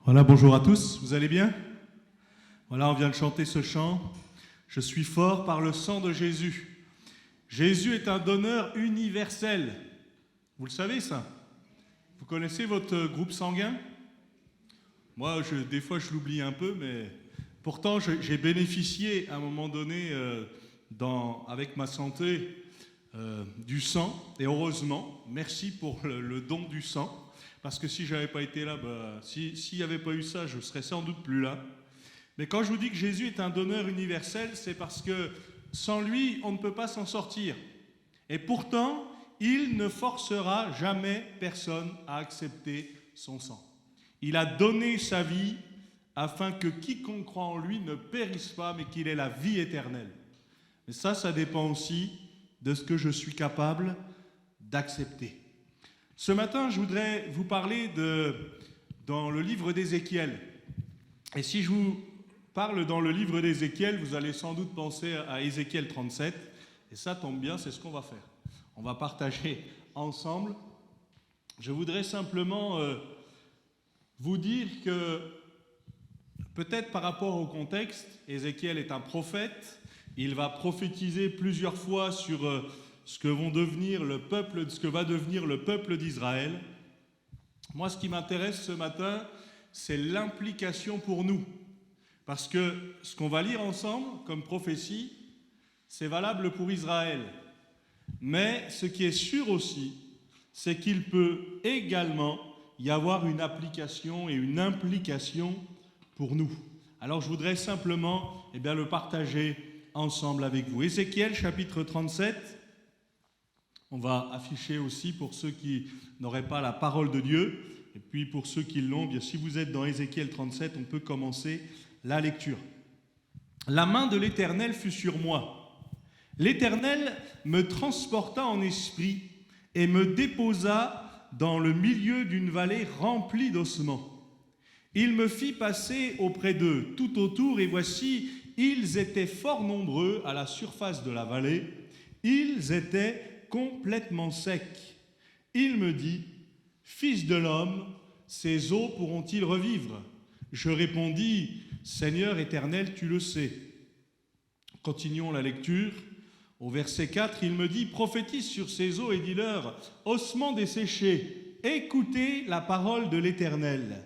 Voilà, bonjour à tous, vous allez bien? Voilà, on vient de chanter ce chant. Je suis fort par le sang de Jésus. Jésus est un donneur universel. Vous le savez ça? Vous connaissez votre groupe sanguin? Moi, des fois, je l'oublie un peu, mais pourtant, j'ai bénéficié à un moment donné, avec ma santé, du sang. Et heureusement, merci pour le don du sang. Parce que si j'avais pas été là, s'il n'y avait pas eu ça, je serais sans doute plus là. Mais quand je vous dis que Jésus est un donneur universel, c'est parce que sans lui, on ne peut pas s'en sortir. Et pourtant, il ne forcera jamais personne à accepter son sang. Il a donné sa vie afin que quiconque croit en lui ne périsse pas, mais qu'il ait la vie éternelle. Mais ça dépend aussi de ce que je suis capable d'accepter. Ce matin, je voudrais vous parler dans le livre d'Ézéchiel. Et si je vous parle dans le livre d'Ézéchiel, vous allez sans doute penser à Ézéchiel 37. Et ça tombe bien, c'est ce qu'on va faire. On va partager ensemble. Je voudrais simplement vous dire que, peut-être par rapport au contexte, Ézéchiel est un prophète. Il va prophétiser plusieurs fois sur ce que va devenir le peuple d'Israël. Moi, ce qui m'intéresse ce matin, c'est l'implication pour nous. Parce que ce qu'on va lire ensemble comme prophétie, c'est valable pour Israël. Mais ce qui est sûr aussi, c'est qu'il peut également y avoir une application et une implication pour nous. Alors je voudrais simplement le partager ensemble avec vous. Ézéchiel chapitre 37, on va afficher aussi pour ceux qui n'auraient pas la parole de Dieu, et puis pour ceux qui l'ont, bien si vous êtes dans Ézéchiel 37, on peut commencer la lecture. La main de l'Éternel fut sur moi. L'Éternel me transporta en esprit et me déposa dans le milieu d'une vallée remplie d'ossements. Il me fit passer auprès d'eux tout autour, et voici, ils étaient fort nombreux à la surface de la vallée. Ils étaient complètement secs. Il me dit, « Fils de l'homme, ces eaux pourront-ils revivre ?» Je répondis, « Seigneur éternel, tu le sais. » Continuons la lecture. Au verset 4, il me dit, « Prophétise sur ces eaux et dis-leur, ossements desséchés, écoutez la parole de l'Éternel.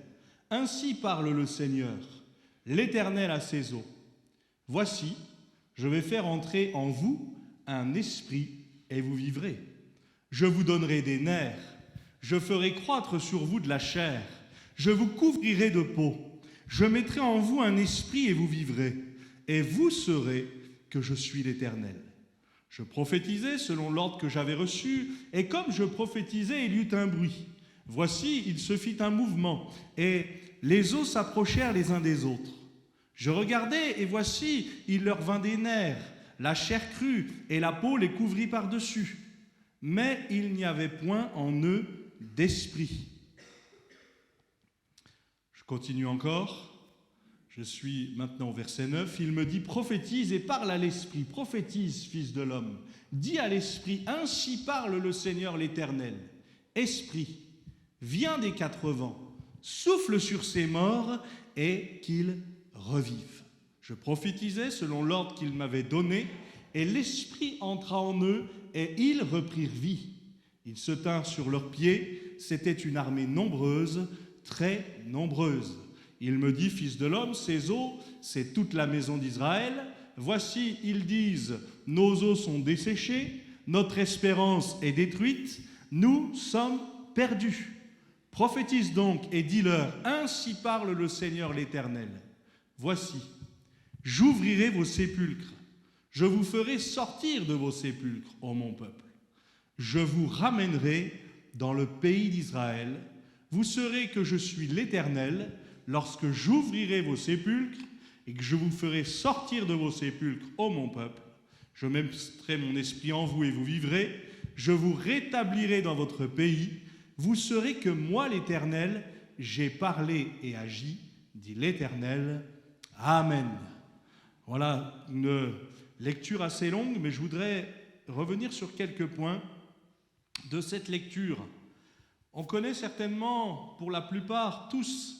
Ainsi parle le Seigneur, l'Éternel à ces eaux. Voici, je vais faire entrer en vous un esprit et vous vivrez. Je vous donnerai des nerfs, je ferai croître sur vous de la chair, je vous couvrirai de peau, je mettrai en vous un esprit et vous vivrez, et vous saurez que je suis l'Éternel. Je prophétisais selon l'ordre que j'avais reçu, et comme je prophétisais, il y eut un bruit. Voici, il se fit un mouvement, et les os s'approchèrent les uns des autres. Je regardai, et voici, il leur vint des nerfs, la chair crue, et la peau les couvrit par-dessus. Mais il n'y avait point en eux d'esprit. Je continue encore. Je suis maintenant au verset 9. Il me dit, prophétise et parle à l'esprit. Prophétise, fils de l'homme. Dis à l'esprit, ainsi parle le Seigneur l'Éternel. Esprit, viens des quatre vents, souffle sur ces morts et qu'ils revivent. Je prophétisais selon l'ordre qu'il m'avait donné, et l'esprit entra en eux, et ils reprirent vie. Ils se tinrent sur leurs pieds, c'était une armée nombreuse, très nombreuse. Il me dit, fils de l'homme, ces eaux, c'est toute la maison d'Israël. Voici, ils disent, nos eaux sont desséchées, notre espérance est détruite, nous sommes perdus. Prophétise donc et dis-leur, ainsi parle le Seigneur l'Éternel. Voici, j'ouvrirai vos sépulcres, je vous ferai sortir de vos sépulcres, ô mon peuple. Je vous ramènerai dans le pays d'Israël. Vous saurez que je suis l'Éternel lorsque j'ouvrirai vos sépulcres et que je vous ferai sortir de vos sépulcres, ô mon peuple. Je mettrai mon esprit en vous et vous vivrez. Je vous rétablirai dans votre pays. Vous saurez que moi, l'Éternel, j'ai parlé et agi, dit l'Éternel. Amen. Voilà une lecture assez longue, mais je voudrais revenir sur quelques points de cette lecture. On connaît certainement, pour la plupart, tous,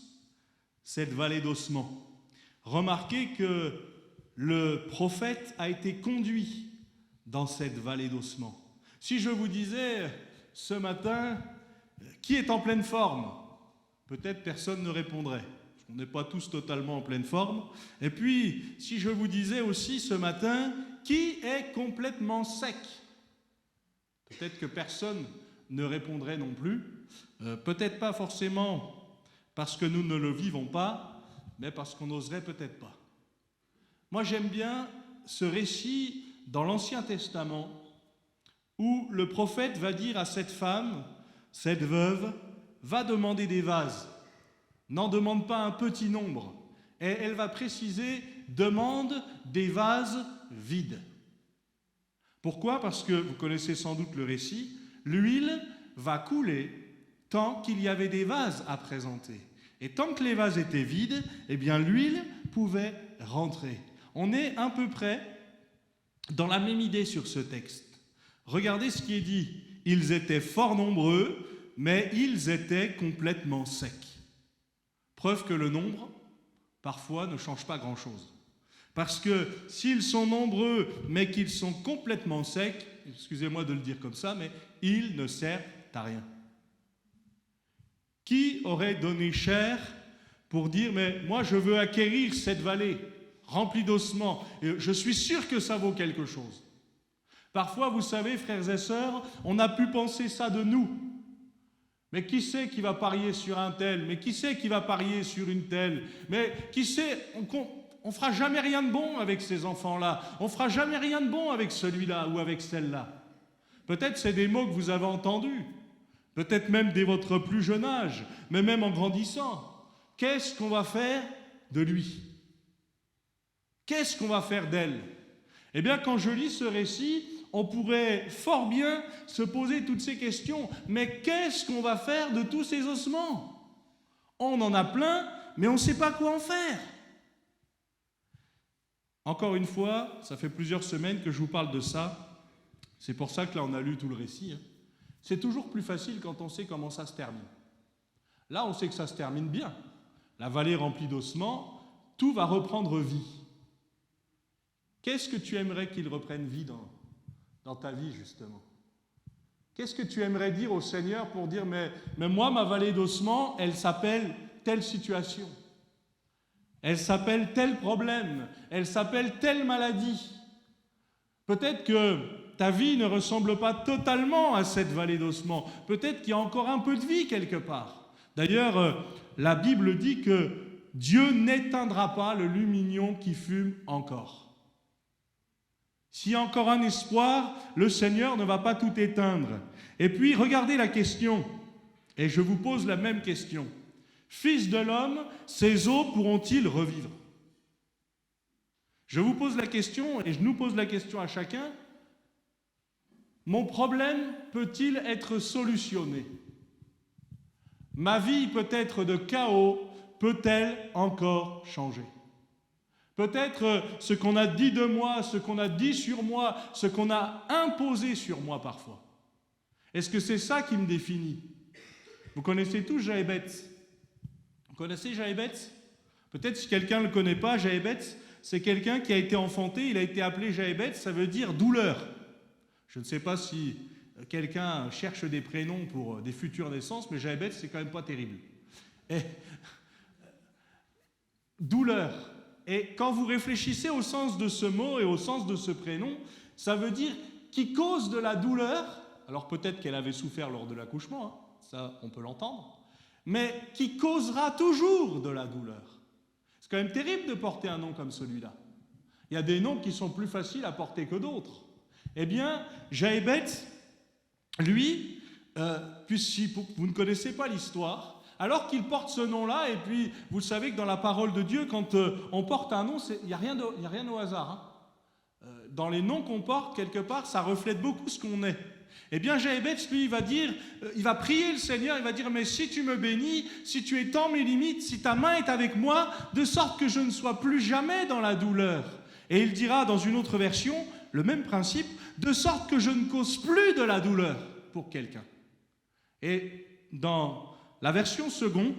cette vallée d'ossements. Remarquez que le prophète a été conduit dans cette vallée d'ossements. Si je vous disais ce matin, qui est en pleine forme? Peut-être personne ne répondrait. On n'est pas tous totalement en pleine forme. Et puis, si je vous disais aussi ce matin, qui est complètement sec? Peut-être que personne ne répondrait non plus. Peut-être pas forcément parce que nous ne le vivons pas, mais parce qu'on n'oserait peut-être pas. Moi, j'aime bien ce récit dans l'Ancien Testament où le prophète va dire à cette femme, cette veuve, va demander des vases. N'en demande pas un petit nombre. Et elle va préciser, demande des vases vides. Pourquoi? Parce que, vous connaissez sans doute le récit, l'huile va couler tant qu'il y avait des vases à présenter. Et tant que les vases étaient vides, eh bien l'huile pouvait rentrer. On est à peu près dans la même idée sur ce texte. Regardez ce qui est dit. Ils étaient fort nombreux, mais ils étaient complètement secs. Preuve que le nombre, parfois, ne change pas grand-chose. Parce que s'ils sont nombreux, mais qu'ils sont complètement secs, excusez-moi de le dire comme ça, mais ils ne servent à rien. Qui aurait donné cher pour dire, mais moi je veux acquérir cette vallée remplie d'ossements, et je suis sûr que ça vaut quelque chose. Parfois, vous savez, frères et sœurs, on a pu penser ça de nous. Mais qui c'est qui va parier sur un tel? Mais qui c'est qui va parier sur une telle? Mais qui sait, on fera jamais rien de bon avec ces enfants-là. On fera jamais rien de bon avec celui-là ou avec celle-là. Peut-être c'est des mots que vous avez entendus. Peut-être même dès votre plus jeune âge, mais même en grandissant. Qu'est-ce qu'on va faire de lui? Qu'est-ce qu'on va faire d'elle? Eh bien, quand je lis ce récit, on pourrait fort bien se poser toutes ces questions. Mais qu'est-ce qu'on va faire de tous ces ossements? On en a plein, mais on ne sait pas quoi en faire. Encore une fois, ça fait plusieurs semaines que je vous parle de ça. C'est pour ça que là, on a lu tout le récit. C'est toujours plus facile quand on sait comment ça se termine. Là, on sait que ça se termine bien. La vallée remplie d'ossements, tout va reprendre vie. Qu'est-ce que tu aimerais qu'il reprenne vie dans ta vie, justement? Qu'est-ce que tu aimerais dire au Seigneur pour dire, mais moi, ma vallée d'ossements, elle s'appelle telle situation. Elle s'appelle tel problème. Elle s'appelle telle maladie. Peut-être que ta vie ne ressemble pas totalement à cette vallée d'ossements. Peut-être qu'il y a encore un peu de vie quelque part. D'ailleurs, la Bible dit que Dieu n'éteindra pas le lumignon qui fume encore. S'il y a encore un espoir, le Seigneur ne va pas tout éteindre. Et puis, regardez la question, et je vous pose la même question. Fils de l'homme, ces os pourront-ils revivre? Je vous pose la question, et je nous pose la question à chacun. Mon problème peut-il être solutionné? Ma vie peut-être de chaos peut-elle encore changer? Peut-être ce qu'on a dit de moi, ce qu'on a dit sur moi, ce qu'on a imposé sur moi parfois. Est-ce que c'est ça qui me définit? Vous connaissez tous Jaébet? Vous connaissez Jaébet? Peut-être si quelqu'un ne le connaît pas, Jaébet, c'est quelqu'un qui a été enfanté, il a été appelé Jaébet, ça veut dire douleur. Je ne sais pas si quelqu'un cherche des prénoms pour des futures naissances, mais Jaébet, c'est quand même pas terrible. Douleur. Et quand vous réfléchissez au sens de ce mot et au sens de ce prénom, ça veut dire qui cause de la douleur. Alors peut-être qu'elle avait souffert lors de l'accouchement, ça on peut l'entendre, mais qui causera toujours de la douleur. C'est quand même terrible de porter un nom comme celui-là. Il y a des noms qui sont plus faciles à porter que d'autres. Eh bien, Jaébet, lui, si vous ne connaissez pas l'histoire, alors qu'il porte ce nom-là, et puis vous savez que dans la parole de Dieu, quand on porte un nom, il n'y a rien au hasard. Dans les noms qu'on porte, quelque part, ça reflète beaucoup ce qu'on est. Eh bien, Jaébet, lui, il va prier le Seigneur, il va dire, mais si tu me bénis, si tu étends mes limites, si ta main est avec moi, de sorte que je ne sois plus jamais dans la douleur. Et il dira dans une autre version, le même principe, de sorte que je ne cause plus de la douleur pour quelqu'un. Et dans la version seconde,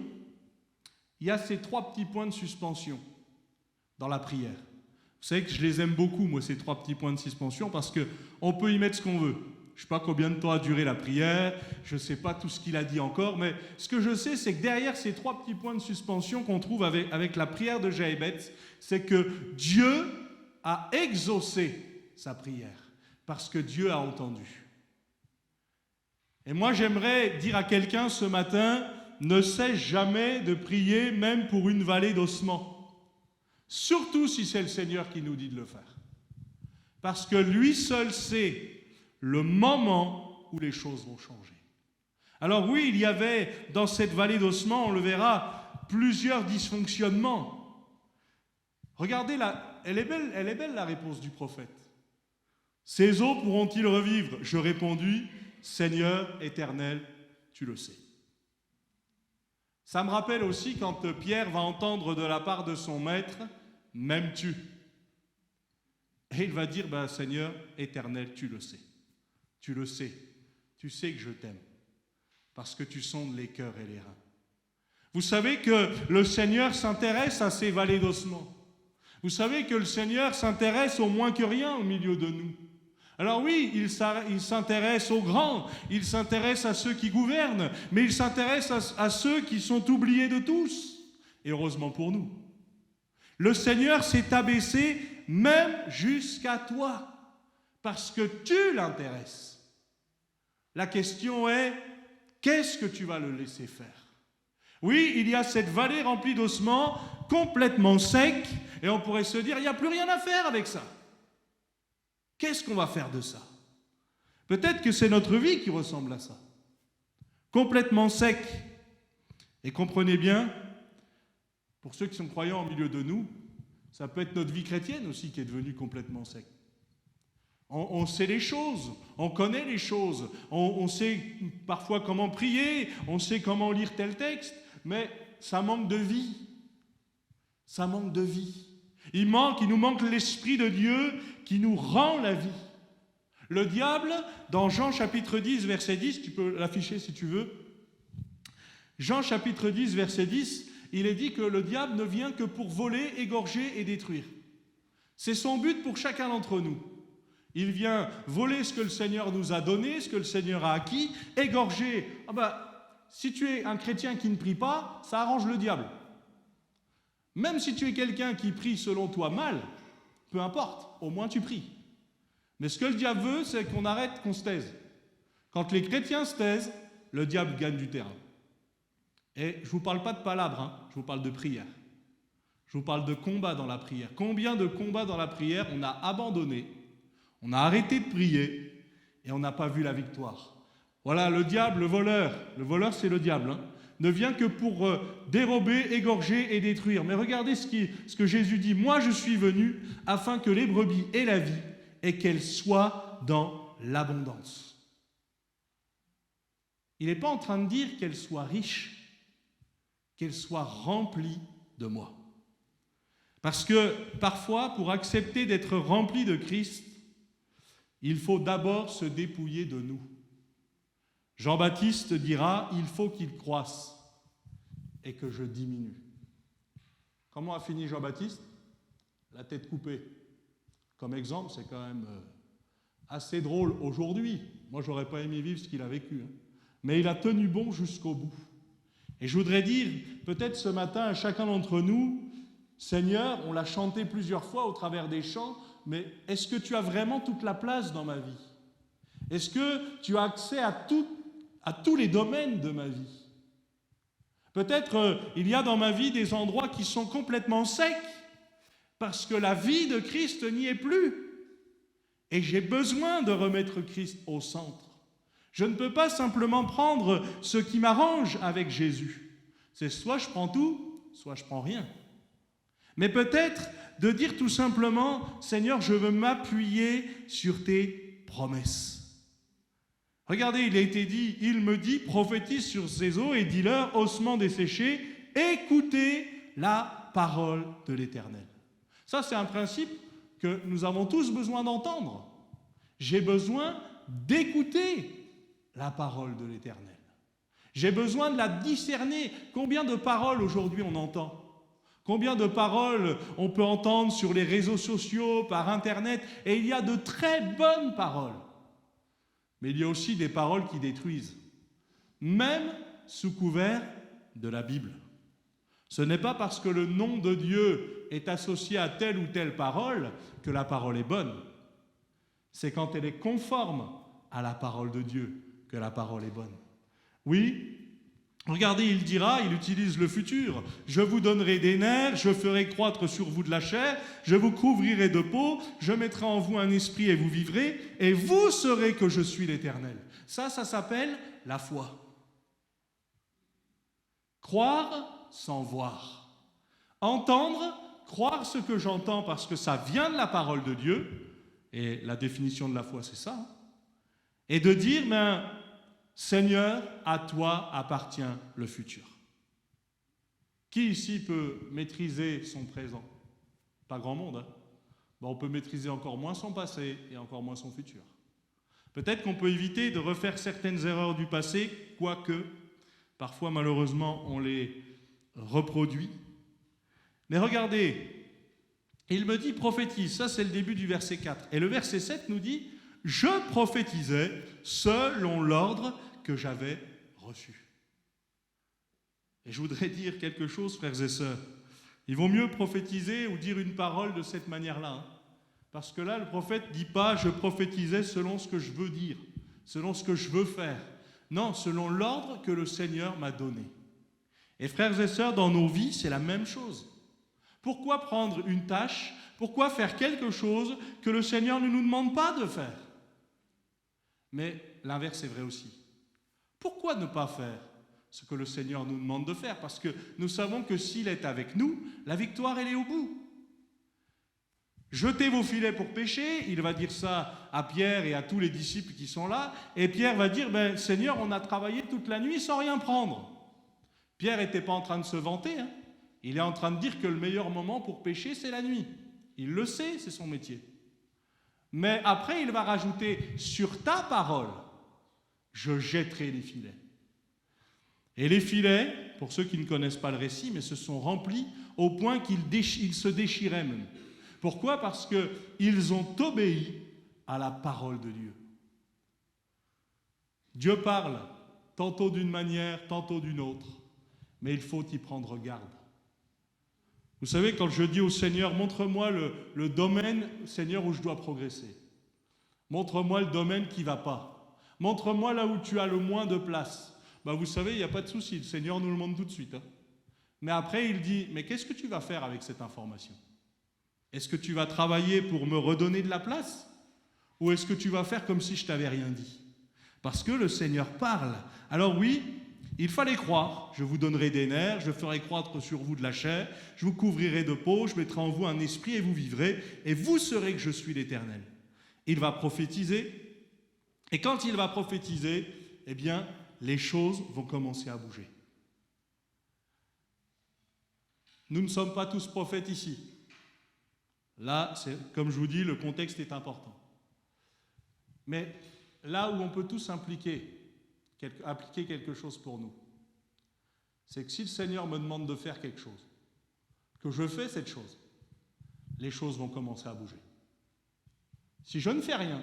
il y a ces 3 petits points de suspension dans la prière. Vous savez que je les aime beaucoup, moi, ces 3 petits points de suspension, parce qu'on peut y mettre ce qu'on veut. Je ne sais pas combien de temps a duré la prière, je ne sais pas tout ce qu'il a dit encore, mais ce que je sais, c'est que derrière ces 3 petits points de suspension qu'on trouve avec la prière de Jaébès, c'est que Dieu a exaucé sa prière, parce que Dieu a entendu. Et moi, j'aimerais dire à quelqu'un ce matin, ne cesse jamais de prier, même pour une vallée d'ossements. Surtout si c'est le Seigneur qui nous dit de le faire. Parce que lui seul sait le moment où les choses vont changer. Alors oui, il y avait dans cette vallée d'ossements, on le verra, plusieurs dysfonctionnements. Regardez, elle est belle la réponse du prophète. Ces eaux pourront-ils revivre? Je répondis, Seigneur éternel, tu le sais. Ça me rappelle aussi quand Pierre va entendre de la part de son maître, m'aimes-tu? Et il va dire, Seigneur éternel, tu le sais. Tu le sais. Tu sais que je t'aime. Parce que tu sondes les cœurs et les reins. Vous savez que le Seigneur s'intéresse à ces vallées d'ossements. Vous savez que le Seigneur s'intéresse au moins que rien au milieu de nous. Alors oui, il s'intéresse aux grands, il s'intéresse à ceux qui gouvernent, mais il s'intéresse à ceux qui sont oubliés de tous. Et heureusement pour nous. Le Seigneur s'est abaissé même jusqu'à toi, parce que tu l'intéresses. La question est, qu'est-ce que tu vas le laisser faire? Oui, il y a cette vallée remplie d'ossements, complètement sec, et on pourrait se dire, il n'y a plus rien à faire avec ça. Qu'est-ce qu'on va faire de ça? Peut-être que c'est notre vie qui ressemble à ça. Complètement sec. Et comprenez bien, pour ceux qui sont croyants au milieu de nous, ça peut être notre vie chrétienne aussi qui est devenue complètement sec. On sait les choses, on connaît les choses, on sait parfois comment prier, on sait comment lire tel texte, mais ça manque de vie. Ça manque de vie. Il nous manque l'Esprit de Dieu qui nous rend la vie. Le diable, dans Jean chapitre 10, verset 10, tu peux l'afficher si tu veux. Jean chapitre 10, verset 10, il est dit que le diable ne vient que pour voler, égorger et détruire. C'est son but pour chacun d'entre nous. Il vient voler ce que le Seigneur nous a donné, ce que le Seigneur a acquis, égorger. Si tu es un chrétien qui ne prie pas, ça arrange le diable. Même si tu es quelqu'un qui prie selon toi mal, peu importe, au moins tu pries. Mais ce que le diable veut, c'est qu'on arrête, qu'on se taise. Quand les chrétiens se taisent, le diable gagne du terrain. Et je ne vous parle pas de palabres, je vous parle de prière. Je vous parle de combat dans la prière. Combien de combats dans la prière on a abandonné, on a arrêté de prier et on n'a pas vu la victoire. Voilà, le diable, le voleur c'est le diable, ne vient que pour dérober, égorger et détruire. Mais regardez ce que Jésus dit. Moi, je suis venu afin que les brebis aient la vie et qu'elles soient dans l'abondance. Il n'est pas en train de dire qu'elles soient riches, qu'elles soient remplies de moi. Parce que parfois, pour accepter d'être rempli de Christ, il faut d'abord se dépouiller de nous. Jean-Baptiste dira, il faut qu'il croisse et que je diminue. Comment a fini Jean-Baptiste? La tête coupée. Comme exemple, c'est quand même assez drôle aujourd'hui. Moi, je n'aurais pas aimé vivre ce qu'il a vécu. Mais il a tenu bon jusqu'au bout. Et je voudrais dire, peut-être ce matin, à chacun d'entre nous, Seigneur, on l'a chanté plusieurs fois au travers des chants, mais est-ce que tu as vraiment toute la place dans ma vie? Est-ce que tu as accès à tous les domaines de ma vie? Peut-être il y a dans ma vie des endroits qui sont complètement secs, parce que la vie de Christ n'y est plus. Et j'ai besoin de remettre Christ au centre. Je ne peux pas simplement prendre ce qui m'arrange avec Jésus. C'est soit je prends tout, soit je prends rien. Mais peut-être de dire tout simplement, Seigneur, je veux m'appuyer sur tes promesses. Regardez, il a été dit, il me dit, prophétise sur ces eaux et dis-leur, ossements desséchés, écoutez la parole de l'Éternel. Ça, c'est un principe que nous avons tous besoin d'entendre. J'ai besoin d'écouter la parole de l'Éternel. J'ai besoin de la discerner. Combien de paroles aujourd'hui on entend ? Combien de paroles on peut entendre sur les réseaux sociaux, par Internet ? Et il y a de très bonnes paroles. Mais il y a aussi des paroles qui détruisent, même sous couvert de la Bible. Ce n'est pas parce que le nom de Dieu est associé à telle ou telle parole que la parole est bonne. C'est quand elle est conforme à la parole de Dieu que la parole est bonne. Oui, regardez, il utilise le futur. Je vous donnerai des nerfs, je ferai croître sur vous de la chair, je vous couvrirai de peau, je mettrai en vous un esprit et vous vivrez, et vous saurez que je suis l'Éternel. Ça s'appelle la foi. Croire sans voir. Entendre, croire ce que j'entends parce que ça vient de la parole de Dieu, et la définition de la foi, c'est ça. Et de dire, Seigneur, à toi appartient le futur. Qui ici peut maîtriser son présent ? Pas grand monde. On peut maîtriser encore moins son passé et encore moins son futur. Peut-être qu'on peut éviter de refaire certaines erreurs du passé, quoique, parfois malheureusement, on les reproduit. Mais regardez, il me dit prophétise, ça c'est le début du verset 4. Et le verset 7 nous dit, je prophétisais selon l'ordre que j'avais reçu. Et je voudrais dire quelque chose, frères et sœurs. Il vaut mieux prophétiser ou dire une parole de cette manière-là. Parce que là, le prophète ne dit pas « je prophétisais selon ce que je veux dire, selon ce que je veux faire ». Non, selon l'ordre que le Seigneur m'a donné. Et frères et sœurs, dans nos vies, c'est la même chose. Pourquoi prendre une tâche ? Pourquoi faire quelque chose que le Seigneur ne nous demande pas de faire ? Mais l'inverse est vrai aussi. Pourquoi ne pas faire ce que le Seigneur nous demande de faire ? Parce que nous savons que s'il est avec nous, la victoire, elle est au bout. Jetez vos filets pour pêcher, il va dire ça à Pierre et à tous les disciples qui sont là, et Pierre va dire, Seigneur, on a travaillé toute la nuit sans rien prendre. Pierre n'était pas en train de se vanter, il est en train de dire que le meilleur moment pour pêcher, c'est la nuit. Il le sait, c'est son métier. Mais après, il va rajouter, sur ta parole, je jetterai les filets. Et les filets, pour ceux qui ne connaissent pas le récit, mais se sont remplis au point qu'ils se déchiraient même. Pourquoi ? Parce qu'ils ont obéi à la parole de Dieu. Dieu parle, tantôt d'une manière, tantôt d'une autre, mais il faut y prendre garde. Vous savez, quand je dis au Seigneur, montre-moi le domaine, Seigneur, où je dois progresser. Montre-moi le domaine qui ne va pas. Montre-moi là où tu as le moins de place. Vous savez, il n'y a pas de souci, le Seigneur nous le montre tout de suite. Mais après, il dit, mais qu'est-ce que tu vas faire avec cette information ? Est-ce que tu vas travailler pour me redonner de la place ? Ou est-ce que tu vas faire comme si je t'avais rien dit ? Parce que le Seigneur parle. Alors oui, il fallait croire. Je vous donnerai des nerfs, je ferai croître sur vous de la chair, je vous couvrirai de peau, je mettrai en vous un esprit et vous vivrez, et vous saurez que je suis l'Éternel. Il va prophétiser, et quand il va prophétiser, eh bien, les choses vont commencer à bouger. Nous ne sommes pas tous prophètes ici. Là, comme je vous dis, le contexte est important. Mais là où on peut tous appliquer quelque chose pour nous, c'est que si le Seigneur me demande de faire quelque chose, que je fais cette chose, les choses vont commencer à bouger. Si je ne fais rien,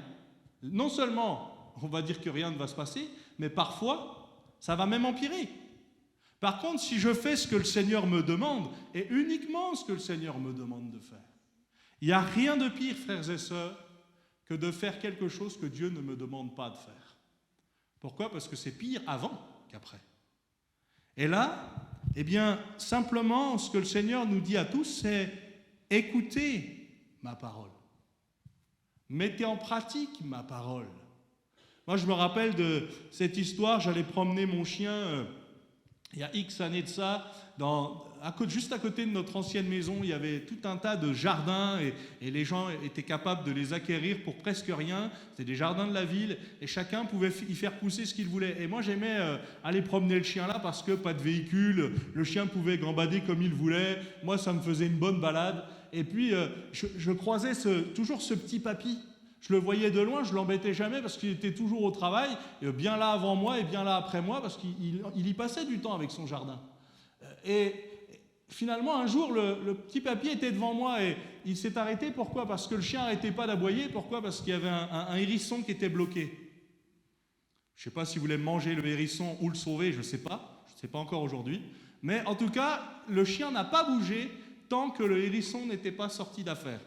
non seulement on va dire que rien ne va se passer, mais parfois, ça va même empirer. Par contre, si je fais ce que le Seigneur me demande, et uniquement ce que le Seigneur me demande de faire, il n'y a rien de pire, frères et sœurs, que de faire quelque chose que Dieu ne me demande pas de faire. Pourquoi ? Parce que c'est pire avant qu'après. Et là, eh bien, simplement, ce que le Seigneur nous dit à tous, c'est écoutez ma parole. Mettez en pratique ma parole. Moi, je me rappelle de cette histoire, j'allais promener mon chien il y a X années de ça, juste à côté de notre ancienne maison, il y avait tout un tas de jardins et les gens étaient capables de les acquérir pour presque rien. C'était des jardins de la ville et chacun pouvait y faire pousser ce qu'il voulait. Et moi, j'aimais aller promener le chien là parce que pas de véhicule, le chien pouvait gambader comme il voulait. Moi, ça me faisait une bonne balade. Et puis, je croisais toujours ce petit papy. Je le voyais de loin, je ne l'embêtais jamais parce qu'il était toujours au travail, bien là avant moi et bien là après moi, parce qu'il y passait du temps avec son jardin. Et finalement, un jour, le petit papy était devant moi et il s'est arrêté. Pourquoi? Parce que le chien n'arrêtait pas d'aboyer. Pourquoi? Parce qu'il y avait un hérisson qui était bloqué. Je ne sais pas si vous voulez manger le hérisson ou le sauver, je ne sais pas. Je ne sais pas encore aujourd'hui. Mais en tout cas, le chien n'a pas bougé tant que le hérisson n'était pas sorti d'affaire.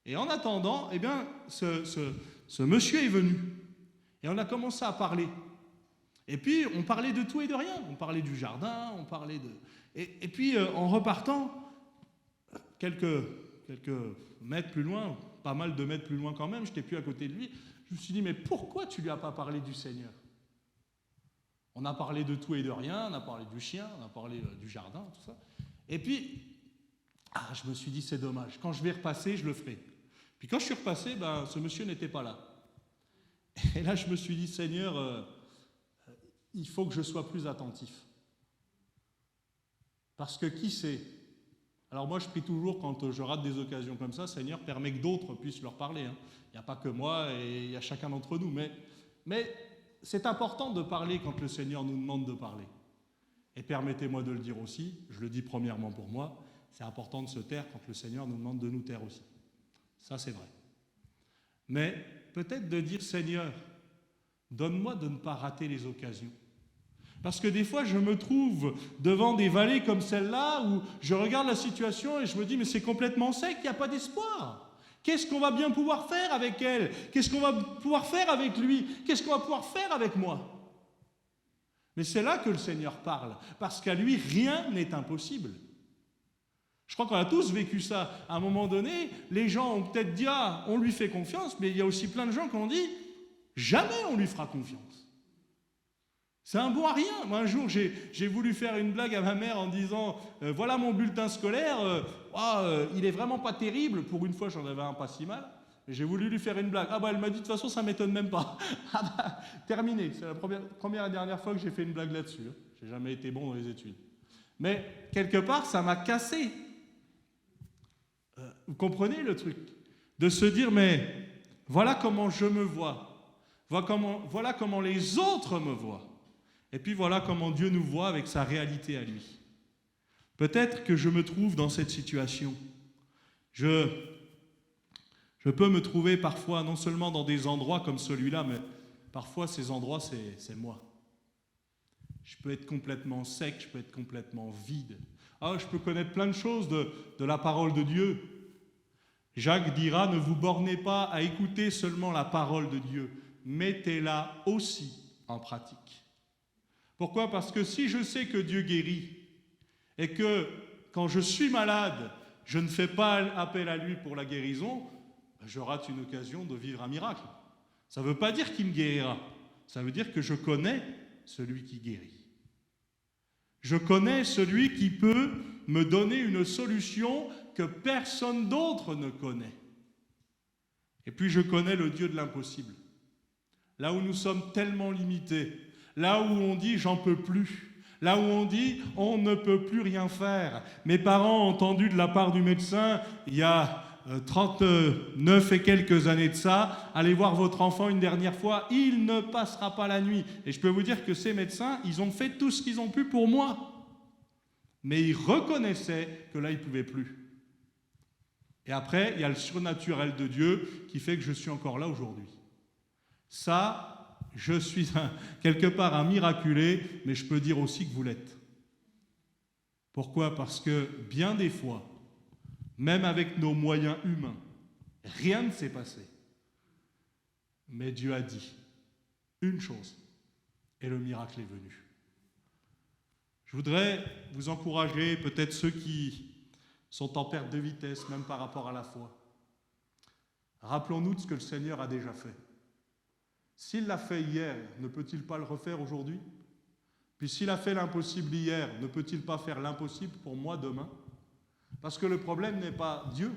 Et en attendant, eh bien, ce monsieur est venu. Et on a commencé à parler. Et puis, on parlait de tout et de rien. On parlait du jardin, on parlait de... Et puis, en repartant, quelques mètres plus loin, pas mal de mètres plus loin quand même, je n'étais plus à côté de lui, je me suis dit, mais pourquoi tu ne lui as pas parlé du Seigneur? On a parlé de tout et de rien, on a parlé du chien, on a parlé du jardin, tout ça. Et puis, je me suis dit, c'est dommage. Quand je vais repasser, je le ferai. Puis quand je suis repassé, ce monsieur n'était pas là. Et là, je me suis dit, Seigneur, il faut que je sois plus attentif. Parce que qui sait? Alors moi, je prie toujours quand je rate des occasions comme ça, Seigneur, permets que d'autres puissent leur parler. Il n'y a pas que moi et il y a chacun d'entre nous. Mais c'est important de parler quand le Seigneur nous demande de parler. Et permettez-moi de le dire aussi, je le dis premièrement pour moi, c'est important de se taire quand le Seigneur nous demande de nous taire aussi. Ça, c'est vrai. Mais peut-être de dire, Seigneur, donne-moi de ne pas rater les occasions. Parce que des fois, je me trouve devant des vallées comme celle-là où je regarde la situation et je me dis, mais c'est complètement sec, il n'y a pas d'espoir. Qu'est-ce qu'on va bien pouvoir faire avec elle? Qu'est-ce qu'on va pouvoir faire avec lui? Qu'est-ce qu'on va pouvoir faire avec moi? Mais c'est là que le Seigneur parle, parce qu'à lui, rien n'est impossible. Je crois qu'on a tous vécu ça. À un moment donné, les gens ont peut-être dit, on lui fait confiance, mais il y a aussi plein de gens qui ont dit, jamais on lui fera confiance. C'est un bon à rien. Moi, un jour, j'ai voulu faire une blague à ma mère en disant voilà mon bulletin scolaire, il est vraiment pas terrible. Pour une fois, j'en avais un pas si mal. J'ai voulu lui faire une blague. Elle m'a dit de toute façon, ça m'étonne même pas. Terminé. C'est la première et dernière fois que j'ai fait une blague là-dessus. J'ai jamais été bon dans les études. Mais quelque part, ça m'a cassé. Vous comprenez le truc? De se dire mais voilà comment je me vois. Voilà comment les autres me voient. Et puis voilà comment Dieu nous voit avec sa réalité à lui. Peut-être que je me trouve dans cette situation. Je peux me trouver parfois non seulement dans des endroits comme celui-là, mais parfois ces endroits, c'est moi. Je peux être complètement sec, je peux être complètement vide. Je peux connaître plein de choses de la parole de Dieu. Jacques dira, ne vous bornez pas à écouter seulement la parole de Dieu, mettez-la aussi en pratique. Pourquoi? Parce que si je sais que Dieu guérit et que quand je suis malade, je ne fais pas appel à lui pour la guérison, je rate une occasion de vivre un miracle. Ça ne veut pas dire qu'il me guérira. Ça veut dire que je connais celui qui guérit. Je connais celui qui peut me donner une solution que personne d'autre ne connaît. Et puis je connais le Dieu de l'impossible. Là où nous sommes tellement limités, là où on dit « j'en peux plus », là où on dit « on ne peut plus rien faire ». Mes parents ont entendu de la part du médecin, il y a 39 et quelques années de ça, « allez voir votre enfant une dernière fois, il ne passera pas la nuit ». Et je peux vous dire que ces médecins, ils ont fait tout ce qu'ils ont pu pour moi. Mais ils reconnaissaient que là, ils ne pouvaient plus. Et après, il y a le surnaturel de Dieu qui fait que je suis encore là aujourd'hui. Ça, je suis quelque part un miraculé, mais je peux dire aussi que vous l'êtes. Pourquoi? Parce que bien des fois, même avec nos moyens humains, rien ne s'est passé. Mais Dieu a dit une chose, et le miracle est venu. Je voudrais vous encourager, peut-être ceux qui sont en perte de vitesse, même par rapport à la foi. Rappelons-nous de ce que le Seigneur a déjà fait. S'il l'a fait hier, ne peut-il pas le refaire aujourd'hui? Puis s'il a fait l'impossible hier, ne peut-il pas faire l'impossible pour moi demain? Parce que le problème n'est pas Dieu.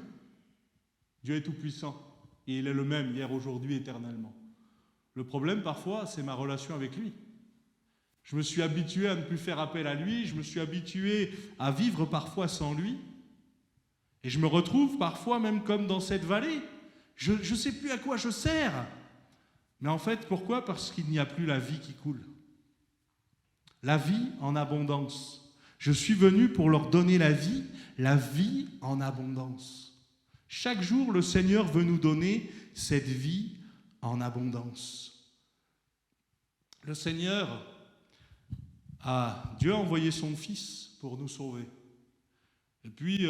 Dieu est tout-puissant. Et il est le même hier, aujourd'hui, éternellement. Le problème, parfois, c'est ma relation avec lui. Je me suis habitué à ne plus faire appel à lui, je me suis habitué à vivre parfois sans lui. Et je me retrouve parfois même comme dans cette vallée. Je ne sais plus à quoi je sers. Mais en fait, pourquoi ? Parce qu'il n'y a plus la vie qui coule. La vie en abondance. Je suis venu pour leur donner la vie en abondance. Chaque jour, le Seigneur veut nous donner cette vie en abondance. Le Seigneur, Dieu a envoyé son Fils pour nous sauver. Et puis,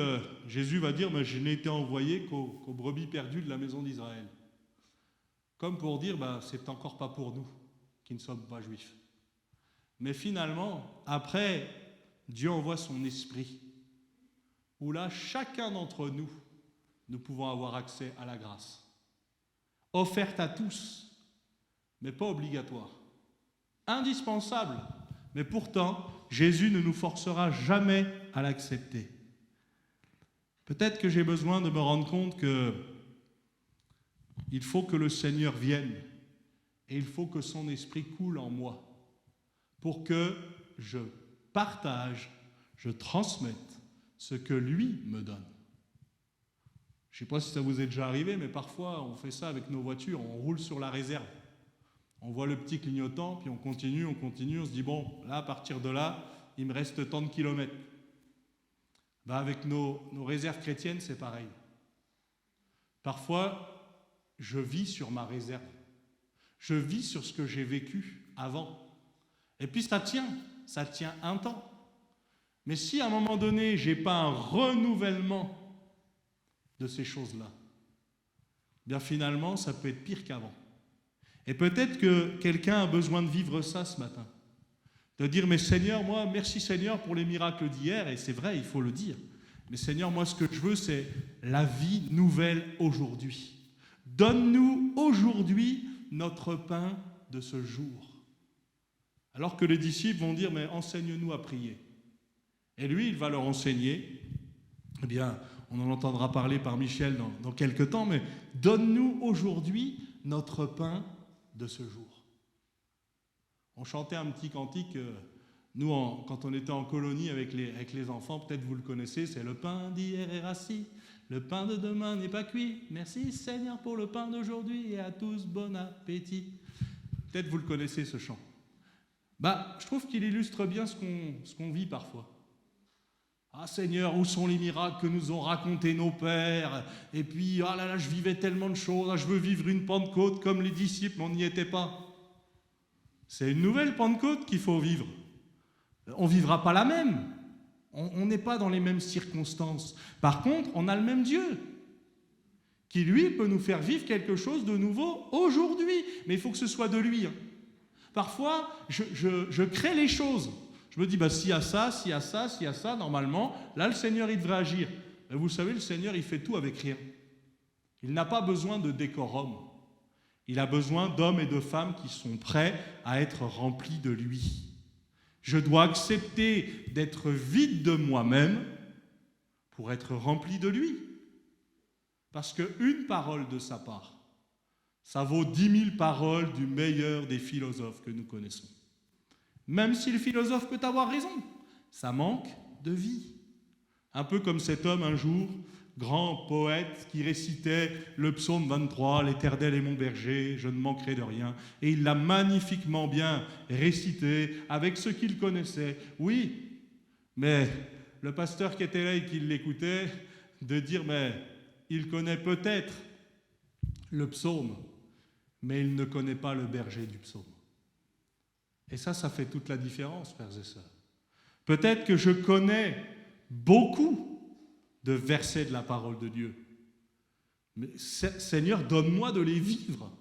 Jésus va dire, mais je n'ai été envoyé qu'aux brebis perdues de la maison d'Israël. Comme pour dire, c'est encore pas pour nous, qui ne sommes pas juifs. Mais finalement, après, Dieu envoie son esprit, où là, chacun d'entre nous, nous pouvons avoir accès à la grâce. Offerte à tous, mais pas obligatoire. Indispensable, mais pourtant, Jésus ne nous forcera jamais à l'accepter. Peut-être que j'ai besoin de me rendre compte que il faut que le Seigneur vienne et il faut que son esprit coule en moi pour que je partage, je transmette ce que lui me donne. Je ne sais pas si ça vous est déjà arrivé, mais parfois on fait ça avec nos voitures, on roule sur la réserve. On voit le petit clignotant, puis on continue, on se dit, bon, là, à partir de là, il me reste tant de kilomètres. Avec nos réserves chrétiennes, c'est pareil. Parfois, je vis sur ma réserve. Je vis sur ce que j'ai vécu avant. Et puis ça tient un temps. Mais si à un moment donné, je n'ai pas un renouvellement de ces choses-là, bien finalement, ça peut être pire qu'avant. Et peut-être que quelqu'un a besoin de vivre ça ce matin. De dire, mais Seigneur, moi, merci Seigneur pour les miracles d'hier, et c'est vrai, il faut le dire. Mais Seigneur, moi, ce que je veux, c'est la vie nouvelle aujourd'hui. Donne-nous aujourd'hui notre pain de ce jour. Alors que les disciples vont dire, mais enseigne-nous à prier. Et lui, il va leur enseigner. Eh bien, on en entendra parler par Michel dans quelques temps, mais donne-nous aujourd'hui notre pain de ce jour. On chantait un petit cantique, nous, quand on était en colonie avec les enfants, peut-être vous le connaissez, c'est le pain d'hier est rassis, le pain de demain n'est pas cuit. Merci Seigneur pour le pain d'aujourd'hui et à tous bon appétit. Peut-être vous le connaissez ce chant. Je trouve qu'il illustre bien ce qu'on vit parfois. Ah Seigneur, où sont les miracles que nous ont racontés nos pères? Et puis, ah là là, je vivais tellement de choses, je veux vivre une Pentecôte comme les disciples, mais on n'y était pas. C'est une nouvelle Pentecôte qu'il faut vivre. On ne vivra pas la même. On n'est pas dans les mêmes circonstances. Par contre, on a le même Dieu qui, lui, peut nous faire vivre quelque chose de nouveau aujourd'hui. Mais il faut que ce soit de lui. Parfois, je crée les choses. Je me dis, s'il y a ça, s'il y a ça, s'il y a ça, normalement, là, le Seigneur, il devrait agir. Et vous savez, le Seigneur, il fait tout avec rien. Il n'a pas besoin de décorum. Il a besoin d'hommes et de femmes qui sont prêts à être remplis de lui. Je dois accepter d'être vide de moi-même pour être rempli de lui. Parce qu'une parole de sa part, ça vaut 10 000 paroles du meilleur des philosophes que nous connaissons. Même si le philosophe peut avoir raison, ça manque de vie. Un peu comme cet homme un jour, grand poète qui récitait le psaume 23, « L'Éternel est mon berger, je ne manquerai de rien ». Et il l'a magnifiquement bien récité avec ce qu'il connaissait. Oui, mais le pasteur qui était là et qui l'écoutait, de dire « mais il connaît peut-être le psaume, mais il ne connaît pas le berger du psaume ». Et ça fait toute la différence, frères et sœurs. Peut-être que je connais beaucoup de versets de la parole de Dieu. Mais Seigneur, donne-moi de les vivre.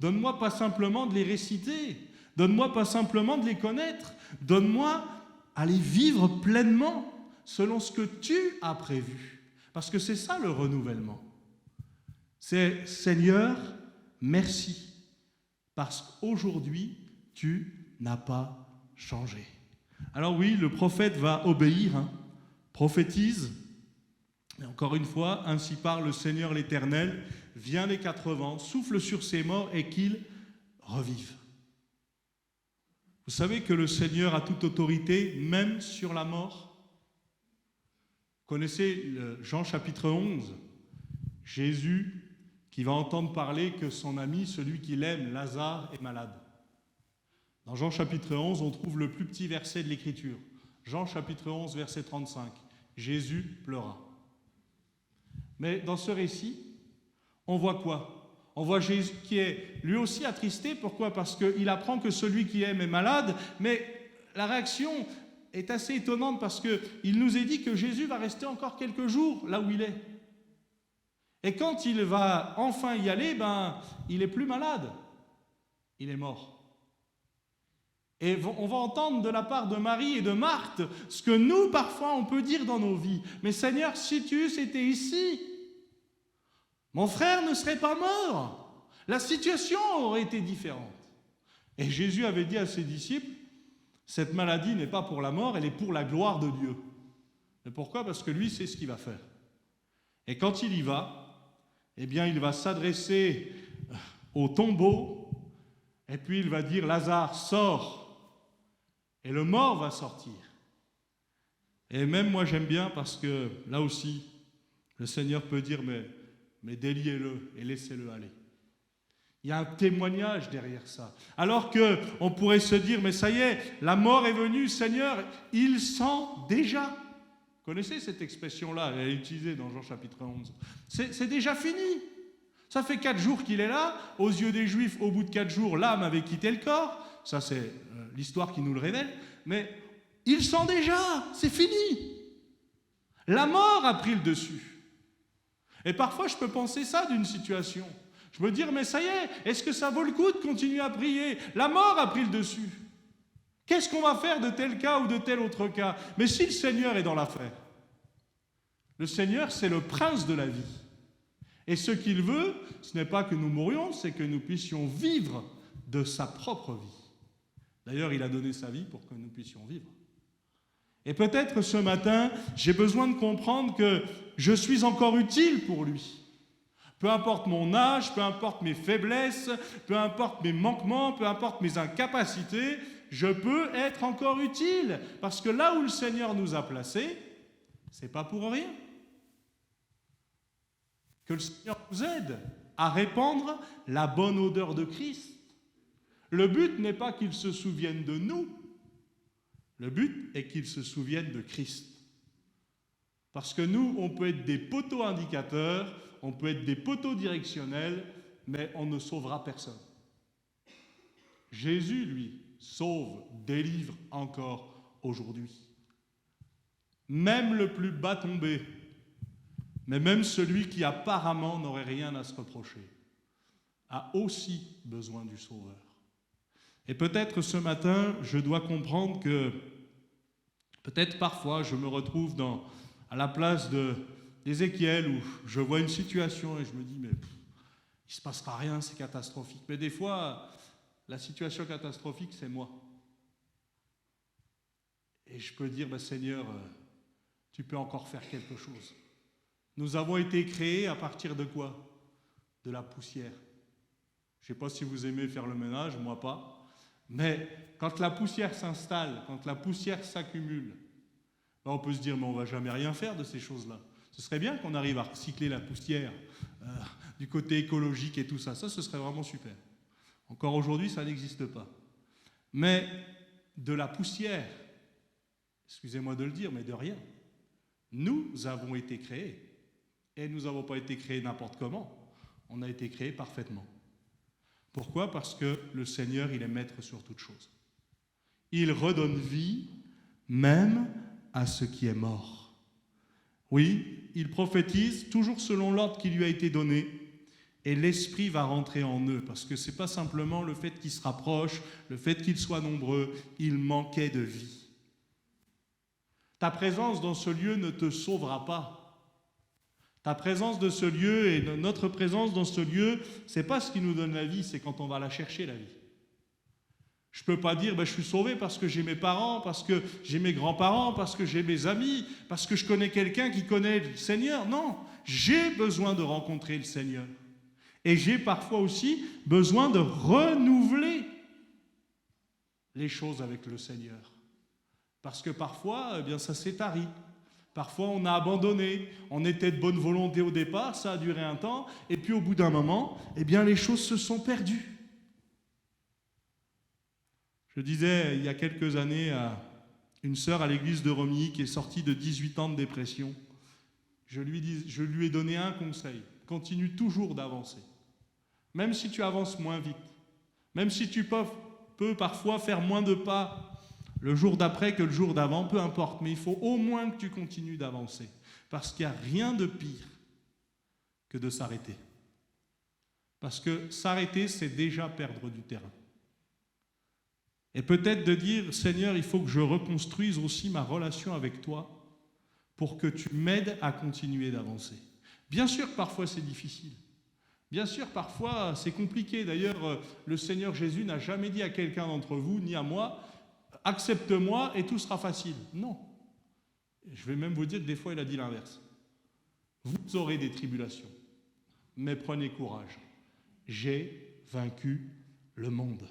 Donne-moi pas simplement de les réciter. Donne-moi pas simplement de les connaître. Donne-moi à les vivre pleinement selon ce que tu as prévu. Parce que c'est ça le renouvellement. C'est Seigneur, merci. Parce qu'aujourd'hui, tu n'as pas changé. Alors oui, le prophète va obéir, prophétise. Et encore une fois, ainsi parle le Seigneur l'Éternel, vient les 4 vents, souffle sur ces morts et qu'ils revivent. Vous savez que le Seigneur a toute autorité, même sur la mort. Vous connaissez Jean chapitre 11, Jésus qui va entendre parler que son ami, celui qu'il aime, Lazare, est malade. Dans Jean chapitre 11, on trouve le plus petit verset de l'Écriture. Jean chapitre 11, verset 35. Jésus pleura. Mais dans ce récit, on voit quoi? On voit Jésus qui est lui aussi attristé. Pourquoi? Parce qu'il apprend que celui qui aime est malade, mais la réaction est assez étonnante parce qu'il nous est dit que Jésus va rester encore quelques jours là où il est. Et quand il va enfin y aller, il n'est plus malade, il est mort. Et on va entendre de la part de Marie et de Marthe ce que nous, parfois, on peut dire dans nos vies. Mais Seigneur, si tu étais ici, mon frère ne serait pas mort. La situation aurait été différente. Et Jésus avait dit à ses disciples, cette maladie n'est pas pour la mort, elle est pour la gloire de Dieu. Mais pourquoi? Parce que lui sait ce qu'il va faire. Et quand il y va, eh bien, il va s'adresser au tombeau, et puis il va dire, Lazare, sors. Et le mort va sortir. Et même moi, j'aime bien parce que, là aussi, le Seigneur peut dire, mais déliez-le et laissez-le aller. Il y a un témoignage derrière ça. Alors qu'on pourrait se dire, mais ça y est, la mort est venue, Seigneur, il sent déjà. Vous connaissez cette expression-là, elle est utilisée dans Jean chapitre 11. C'est déjà fini. Ça fait 4 jours qu'il est là. Aux yeux des Juifs, au bout de 4 jours, l'âme avait quitté le corps. Ça, c'est l'histoire qui nous le révèle. Mais il sent déjà, c'est fini. La mort a pris le dessus. Et parfois, je peux penser ça d'une situation. Je me dire, mais ça y est, est-ce que ça vaut le coup de continuer à prier? La mort a pris le dessus. Qu'est-ce qu'on va faire de tel cas ou de tel autre cas? Mais si le Seigneur est dans l'affaire, le Seigneur, c'est le prince de la vie. Et ce qu'il veut, ce n'est pas que nous mourions, c'est que nous puissions vivre de sa propre vie. D'ailleurs, il a donné sa vie pour que nous puissions vivre. Et peut-être ce matin, j'ai besoin de comprendre que je suis encore utile pour lui. Peu importe mon âge, peu importe mes faiblesses, peu importe mes manquements, peu importe mes incapacités, je peux être encore utile. Parce que là où le Seigneur nous a placés, c'est pas pour rien. Que le Seigneur nous aide à répandre la bonne odeur de Christ. Le but n'est pas qu'il se souvienne de nous, le but est qu'il se souvienne de Christ. Parce que nous, on peut être des poteaux indicateurs, on peut être des poteaux directionnels, mais on ne sauvera personne. Jésus, lui, sauve, délivre encore aujourd'hui. Même le plus bas tombé, mais même celui qui apparemment n'aurait rien à se reprocher, a aussi besoin du Sauveur. Et peut-être ce matin, je dois comprendre que peut-être parfois je me retrouve à la place d'Ézéchiel où je vois une situation et je me dis mais il ne se passera rien, c'est catastrophique. Mais des fois, la situation catastrophique, c'est moi. Et je peux dire, Seigneur, tu peux encore faire quelque chose. Nous avons été créés à partir de quoi? De la poussière. Je ne sais pas si vous aimez faire le ménage, moi pas. Mais quand la poussière s'installe, quand la poussière s'accumule, on peut se dire, mais on ne va jamais rien faire de ces choses-là. Ce serait bien qu'on arrive à recycler la poussière du côté écologique et tout ça. Ça, ce serait vraiment super. Encore aujourd'hui, ça n'existe pas. Mais de la poussière, excusez-moi de le dire, mais de rien, nous avons été créés. Et nous n'avons pas été créés n'importe comment. On a été créés parfaitement. Pourquoi? Parce que le Seigneur, il est maître sur toute chose. Il redonne vie même à ce qui est mort. Oui, il prophétise toujours selon l'ordre qui lui a été donné et l'Esprit va rentrer en eux parce que ce n'est pas simplement le fait qu'ils se rapprochent, le fait qu'ils soient nombreux, il manquait de vie. Ta présence dans ce lieu ne te sauvera pas. Ta présence de ce lieu et notre présence dans ce lieu, ce n'est pas ce qui nous donne la vie, c'est quand on va la chercher, la vie. Je ne peux pas dire, je suis sauvé parce que j'ai mes parents, parce que j'ai mes grands-parents, parce que j'ai mes amis, parce que je connais quelqu'un qui connaît le Seigneur. Non, j'ai besoin de rencontrer le Seigneur. Et j'ai parfois aussi besoin de renouveler les choses avec le Seigneur. Parce que parfois, ça s'est tari. Parfois, on a abandonné, on était de bonne volonté au départ, ça a duré un temps, et puis au bout d'un moment, eh bien, les choses se sont perdues. Je disais il y a quelques années à une sœur à l'église de Romilly qui est sortie de 18 ans de dépression, je lui ai donné un conseil, continue toujours d'avancer. Même si tu avances moins vite, même si tu peux parfois faire moins de pas le jour d'après que le jour d'avant, peu importe, mais il faut au moins que tu continues d'avancer. Parce qu'il n'y a rien de pire que de s'arrêter. Parce que s'arrêter, c'est déjà perdre du terrain. Et peut-être de dire, Seigneur, il faut que je reconstruise aussi ma relation avec toi pour que tu m'aides à continuer d'avancer. Bien sûr que parfois c'est difficile. Bien sûr, parfois c'est compliqué. D'ailleurs, le Seigneur Jésus n'a jamais dit à quelqu'un d'entre vous, ni à moi, accepte-moi et tout sera facile. Non. Je vais même vous dire que des fois, il a dit l'inverse. Vous aurez des tribulations, mais prenez courage. J'ai vaincu le monde.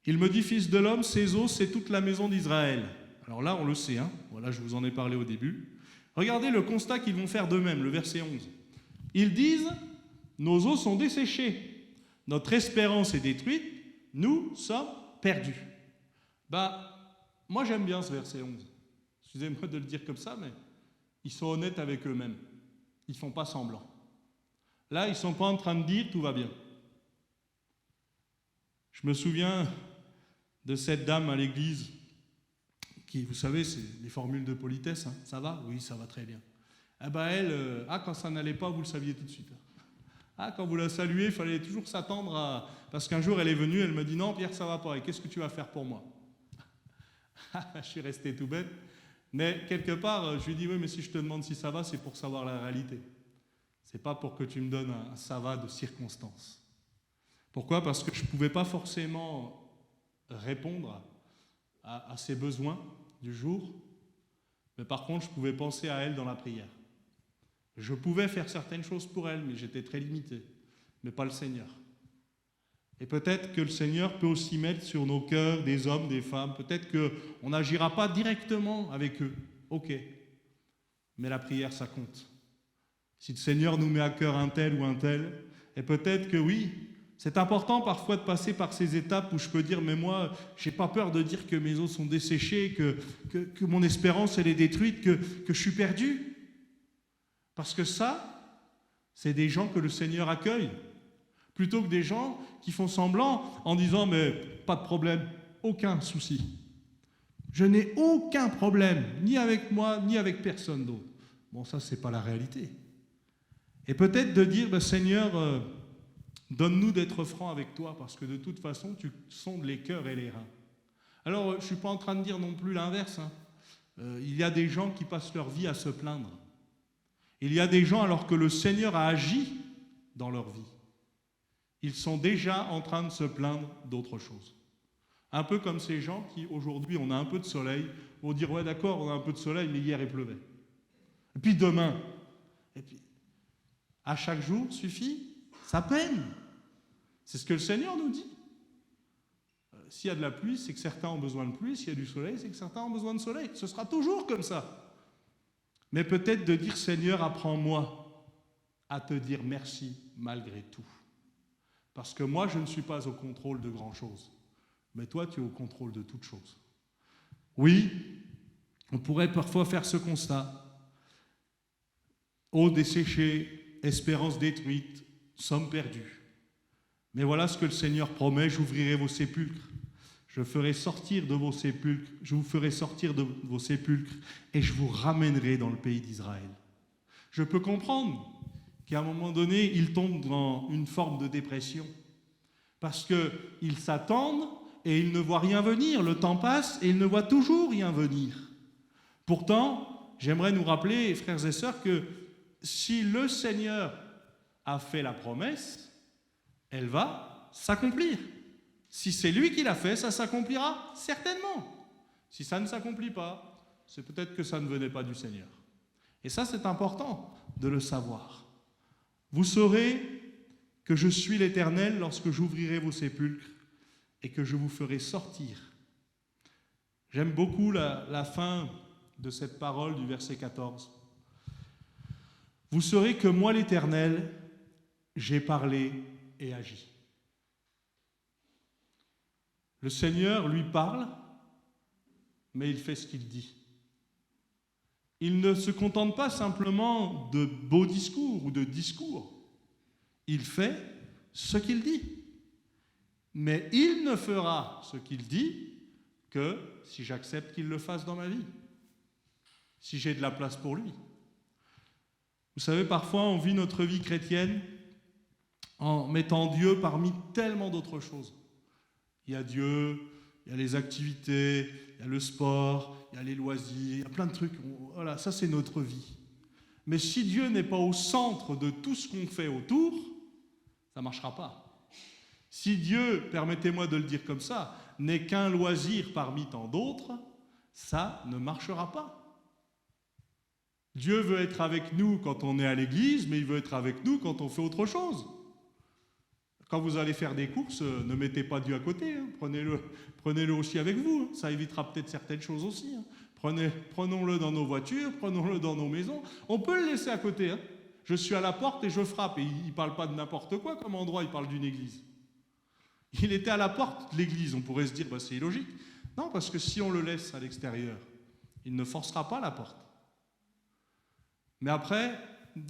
Il me dit, fils de l'homme, ces os, c'est toute la maison d'Israël. Alors là, on le sait, hein. Voilà, je vous en ai parlé au début. Regardez le constat qu'ils vont faire d'eux-mêmes, le verset 11. Ils disent, nos os sont desséchés, notre espérance est détruite, nous sommes perdus. Moi j'aime bien ce verset 11. Excusez-moi de le dire comme ça, mais ils sont honnêtes avec eux-mêmes. Ils ne font pas semblant. Là, ils ne sont pas en train de dire tout va bien. Je me souviens de cette dame à l'église qui, vous savez, c'est les formules de politesse. Hein. Ça va? Oui, ça va très bien. Elle, quand ça n'allait pas, vous le saviez tout de suite. Quand vous la saluez, il fallait toujours s'attendre à... Parce qu'un jour, elle est venue, elle me dit, non, Pierre, ça va pas. Et qu'est-ce que tu vas faire pour moi? Je suis resté tout bête. Mais quelque part, je lui dis, oui, mais si je te demande si ça va, c'est pour savoir la réalité. C'est pas pour que tu me donnes un ça va de circonstance. Pourquoi? Parce que je ne pouvais pas forcément répondre à ses besoins du jour, mais par contre, je pouvais penser à elle dans la prière. Je pouvais faire certaines choses pour elle, mais j'étais très limité, mais pas le Seigneur. Et peut-être que le Seigneur peut aussi mettre sur nos cœurs des hommes, des femmes, peut-être qu'on n'agira pas directement avec eux, ok, mais la prière, ça compte. Si le Seigneur nous met à cœur un tel ou un tel, et peut-être que oui, c'est important parfois de passer par ces étapes où je peux dire, mais moi, je n'ai pas peur de dire que mes os sont desséchés, que mon espérance, elle est détruite, que je suis perdu. Parce que ça, c'est des gens que le Seigneur accueille, plutôt que des gens qui font semblant en disant, mais pas de problème, aucun souci. Je n'ai aucun problème, ni avec moi, ni avec personne d'autre. Bon, ça, ce n'est pas la réalité. Et peut-être de dire, Seigneur, donne-nous d'être francs avec toi, parce que de toute façon, tu sondes les cœurs et les reins. Alors, je ne suis pas en train de dire non plus l'inverse. Hein. Il y a des gens qui passent leur vie à se plaindre. Il y a des gens, alors que le Seigneur a agi dans leur vie, ils sont déjà en train de se plaindre d'autre chose. Un peu comme ces gens qui, aujourd'hui, on a un peu de soleil, vont dire, ouais d'accord, on a un peu de soleil, mais hier il pleuvait. Et puis demain, et puis à chaque jour suffit sa peine. C'est ce que le Seigneur nous dit. S'il y a de la pluie, c'est que certains ont besoin de pluie. S'il y a du soleil, c'est que certains ont besoin de soleil. Ce sera toujours comme ça. Mais peut-être de dire, Seigneur, apprends-moi à te dire merci malgré tout. Parce que moi, je ne suis pas au contrôle de grand-chose. Mais toi, tu es au contrôle de toutes choses. Oui, on pourrait parfois faire ce constat. Eau desséchée, espérance détruite, sommes perdus. Mais voilà ce que le Seigneur promet, j'ouvrirai vos sépulcres. Je ferai sortir de vos sépulcres, je vous ferai sortir de vos sépulcres et je vous ramènerai dans le pays d'Israël. Je peux comprendre qu'à un moment donné, ils tombent dans une forme de dépression parce qu'ils s'attendent et ils ne voient rien venir. Le temps passe et ils ne voient toujours rien venir. Pourtant, j'aimerais nous rappeler, frères et sœurs, que si le Seigneur a fait la promesse, elle va s'accomplir. Si c'est lui qui l'a fait, ça s'accomplira certainement. Si ça ne s'accomplit pas, c'est peut-être que ça ne venait pas du Seigneur. Et ça, c'est important de le savoir. Vous saurez que je suis l'Éternel lorsque j'ouvrirai vos sépulcres et que je vous ferai sortir. J'aime beaucoup la fin de cette parole du verset 14. Vous saurez que moi, l'Éternel, j'ai parlé et agi. Le Seigneur lui parle, mais il fait ce qu'il dit. Il ne se contente pas simplement de beaux discours ou de discours. Il fait ce qu'il dit. Mais il ne fera ce qu'il dit que si j'accepte qu'il le fasse dans ma vie, si j'ai de la place pour lui. Vous savez, parfois on vit notre vie chrétienne en mettant Dieu parmi tellement d'autres choses. Il y a Dieu, il y a les activités, il y a le sport, il y a les loisirs, il y a plein de trucs. Voilà, ça c'est notre vie. Mais si Dieu n'est pas au centre de tout ce qu'on fait autour, ça ne marchera pas. Si Dieu, permettez-moi de le dire comme ça, n'est qu'un loisir parmi tant d'autres, ça ne marchera pas. Dieu veut être avec nous quand on est à l'église, mais il veut être avec nous quand on fait autre chose. Quand vous allez faire des courses, ne mettez pas Dieu à côté, hein. Prenez-le aussi avec vous, hein. Ça évitera peut-être certaines choses aussi. Hein. Prenons-le dans nos voitures, prenons-le dans nos maisons. On peut le laisser à côté. Hein. Je suis à la porte et je frappe. Et il ne parle pas de n'importe quoi comme endroit, il parle d'une église. Il était à la porte de l'église, on pourrait se dire, bah, c'est illogique. Non, parce que si on le laisse à l'extérieur, il ne forcera pas la porte. Mais après,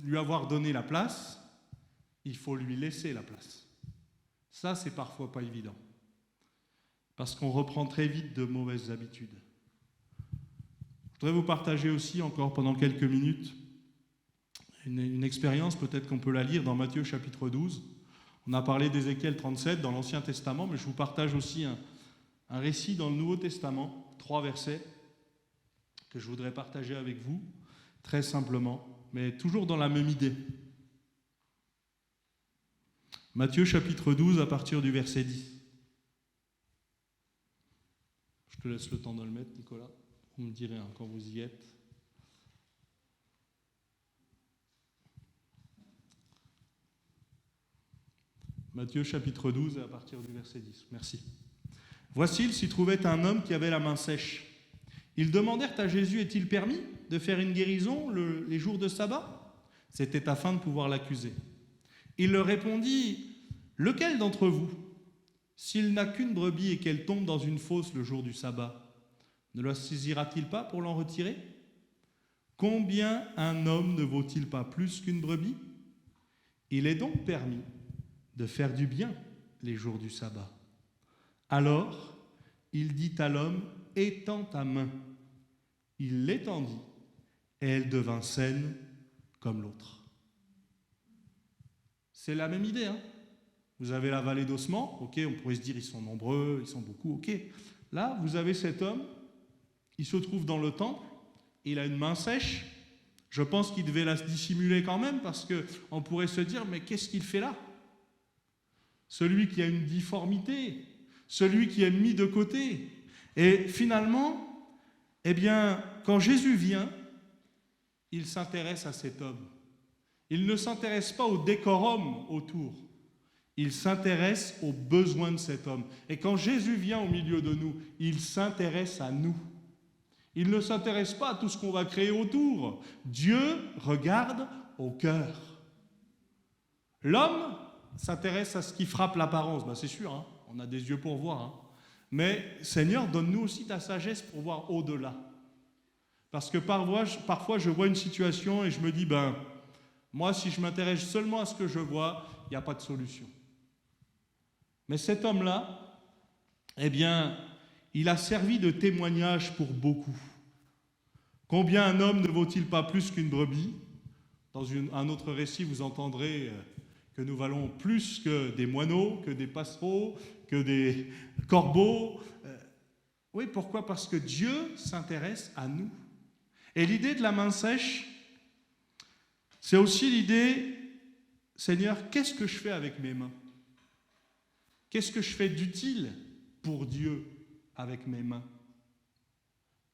lui avoir donné la place, il faut lui laisser la place. Ça, c'est parfois pas évident. Parce qu'on reprend très vite de mauvaises habitudes. Je voudrais vous partager aussi, encore pendant quelques minutes, une expérience, peut-être qu'on peut la lire dans Matthieu chapitre 12. On a parlé d'Ézéchiel 37 dans l'Ancien Testament, mais je vous partage aussi un récit dans le Nouveau Testament, 3 versets, que je voudrais partager avec vous, très simplement, mais toujours dans la même idée. Matthieu chapitre 12 à partir du verset 10. Je te laisse le temps de le mettre, Nicolas. Vous me direz quand vous y êtes. Matthieu chapitre 12 à partir du verset 10. Merci. Voici, il s'y trouvait un homme qui avait la main sèche. Ils demandèrent à Jésus, est-il permis de faire une guérison les jours de sabbat ? C'était afin de pouvoir l'accuser. Il leur répondit, lequel d'entre vous, s'il n'a qu'une brebis et qu'elle tombe dans une fosse le jour du sabbat, ne la saisira-t-il pas pour l'en retirer ? Combien un homme ne vaut-il pas plus qu'une brebis ? Il est donc permis de faire du bien les jours du sabbat. Alors, il dit à l'homme, étends ta main. Il l'étendit, et elle devint saine comme l'autre. C'est la même idée, hein ? Vous avez la vallée d'ossements, ok, on pourrait se dire ils sont nombreux, ils sont beaucoup, ok. Là, vous avez cet homme, il se trouve dans le temple, il a une main sèche. Je pense qu'il devait la dissimuler quand même, parce qu'on pourrait se dire, mais qu'est-ce qu'il fait là ? Celui qui a une difformité, celui qui est mis de côté. Et finalement, eh bien, quand Jésus vient, il s'intéresse à cet homme. Il ne s'intéresse pas au décorum autour. Il s'intéresse aux besoins de cet homme. Et quand Jésus vient au milieu de nous, il s'intéresse à nous. Il ne s'intéresse pas à tout ce qu'on va créer autour. Dieu regarde au cœur. L'homme s'intéresse à ce qui frappe l'apparence. Ben c'est sûr, hein, on a des yeux pour voir. Hein. Mais Seigneur, donne-nous aussi ta sagesse pour voir au-delà. Parce que parfois, je vois une situation et je me dis, ben, moi, si je m'intéresse seulement à ce que je vois, il n'y a pas de solution. Mais cet homme-là, eh bien, il a servi de témoignage pour beaucoup. Combien un homme ne vaut-il pas plus qu'une brebis ? Dans un autre récit, vous entendrez que nous valons plus que des moineaux, que des passereaux, que des corbeaux. Oui, pourquoi ? Parce que Dieu s'intéresse à nous. Et l'idée de la main sèche, c'est aussi l'idée, Seigneur, qu'est-ce que je fais avec mes mains ? Qu'est-ce que je fais d'utile pour Dieu avec mes mains ?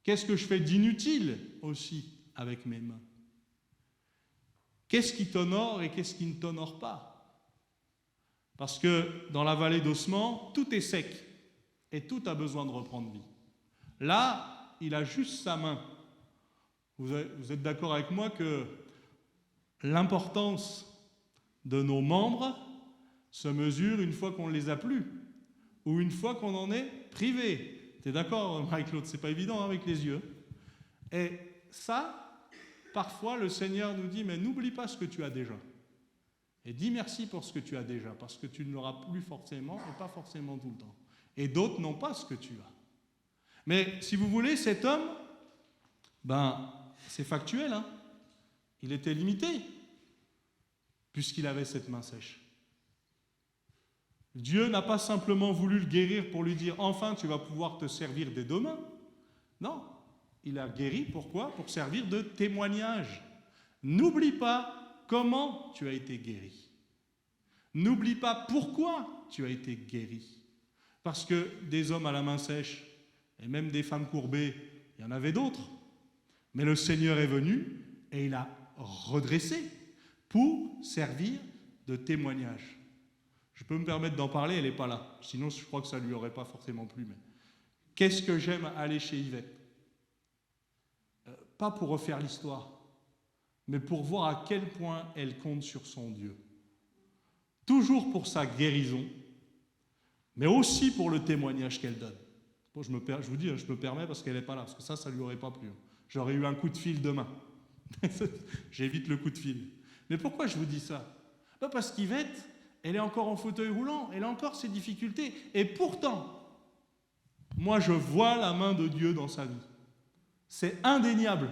Qu'est-ce que je fais d'inutile aussi avec mes mains ? Qu'est-ce qui t'honore et qu'est-ce qui ne t'honore pas ? Parce que dans la vallée d'ossements, tout est sec et tout a besoin de reprendre vie. Là, il a juste sa main. Vous êtes d'accord avec moi que l'importance de nos membres se mesure une fois qu'on ne les a plus ou une fois qu'on en est privé. Tu es d'accord, Marie-Claude? C'est pas évident avec les yeux. Et ça, parfois, le Seigneur nous dit, mais n'oublie pas ce que tu as déjà. Et dis merci pour ce que tu as déjà, parce que tu ne l'auras plus forcément et pas forcément tout le temps. Et d'autres n'ont pas ce que tu as. Mais si vous voulez, cet homme, c'est factuel, hein. Il était limité, puisqu'il avait cette main sèche. Dieu n'a pas simplement voulu le guérir pour lui dire « Enfin, tu vas pouvoir te servir dès demain ». Non, il a guéri, pourquoi? Pour servir de témoignage. N'oublie pas comment tu as été guéri. N'oublie pas pourquoi tu as été guéri. Parce que des hommes à la main sèche, et même des femmes courbées, il y en avait d'autres. Mais le Seigneur est venu et il a redressé pour servir de témoignage. Je peux me permettre d'en parler, elle n'est pas là. Sinon, je crois que ça ne lui aurait pas forcément plu. Mais qu'est-ce que j'aime aller chez Yvette? Pas pour refaire l'histoire, mais pour voir à quel point elle compte sur son Dieu. Toujours pour sa guérison, mais aussi pour le témoignage qu'elle donne. Bon, je vous dis, je me permets parce qu'elle n'est pas là, parce que ça ne lui aurait pas plu. J'aurais eu un coup de fil demain. J'évite le coup de fil. Mais pourquoi je vous dis ça? Parce qu'Yvette, elle est encore en fauteuil roulant, elle a encore ses difficultés. Et pourtant, moi je vois la main de Dieu dans sa vie. C'est indéniable.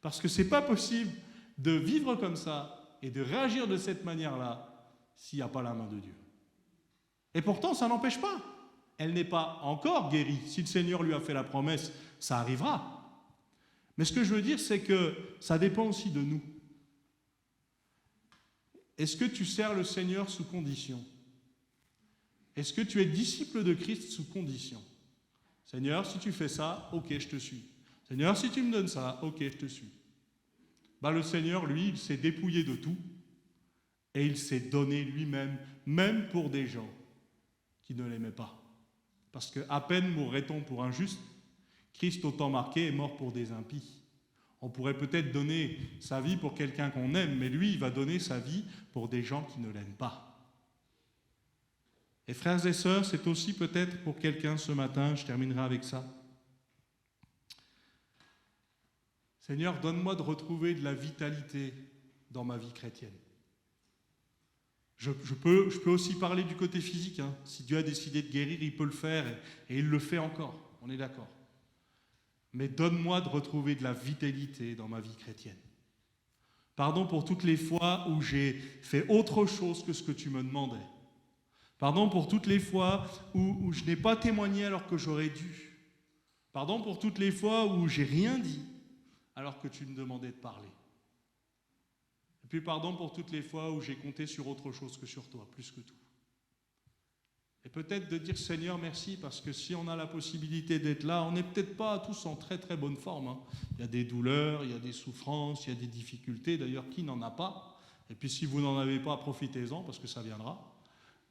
Parce que ce n'est pas possible de vivre comme ça et de réagir de cette manière-là s'il n'y a pas la main de Dieu. Et pourtant, ça n'empêche pas. Elle n'est pas encore guérie. Si le Seigneur lui a fait la promesse, ça arrivera. Mais ce que je veux dire, c'est que ça dépend aussi de nous. Est-ce que tu sers le Seigneur sous condition? Est-ce que tu es disciple de Christ sous condition? Seigneur, si tu fais ça, ok, je te suis. Seigneur, si tu me donnes ça, ok, je te suis. Le Seigneur, lui, il s'est dépouillé de tout et il s'est donné lui-même, même pour des gens qui ne l'aimaient pas. Parce qu'à peine mourrait-on pour un juste, Christ, au temps marqué, est mort pour des impies. On pourrait peut-être donner sa vie pour quelqu'un qu'on aime, mais lui, il va donner sa vie pour des gens qui ne l'aiment pas. Et frères et sœurs, c'est aussi peut-être pour quelqu'un ce matin, je terminerai avec ça. Seigneur, donne-moi de retrouver de la vitalité dans ma vie chrétienne. Je peux aussi parler du côté physique. Hein. Si Dieu a décidé de guérir, il peut le faire et il le fait encore. On est d'accord. Mais donne-moi de retrouver de la vitalité dans ma vie chrétienne. Pardon pour toutes les fois où j'ai fait autre chose que ce que tu me demandais. Pardon pour toutes les fois où je n'ai pas témoigné alors que j'aurais dû. Pardon pour toutes les fois où j'ai rien dit alors que tu me demandais de parler. Et puis pardon pour toutes les fois où j'ai compté sur autre chose que sur toi, plus que tout. Et peut-être de dire Seigneur merci, parce que si on a la possibilité d'être là, on n'est peut-être pas tous en très très bonne forme. Hein. Il y a des douleurs, il y a des souffrances, il y a des difficultés. D'ailleurs, qui n'en a pas? Et puis si vous n'en avez pas, profitez-en, parce que ça viendra.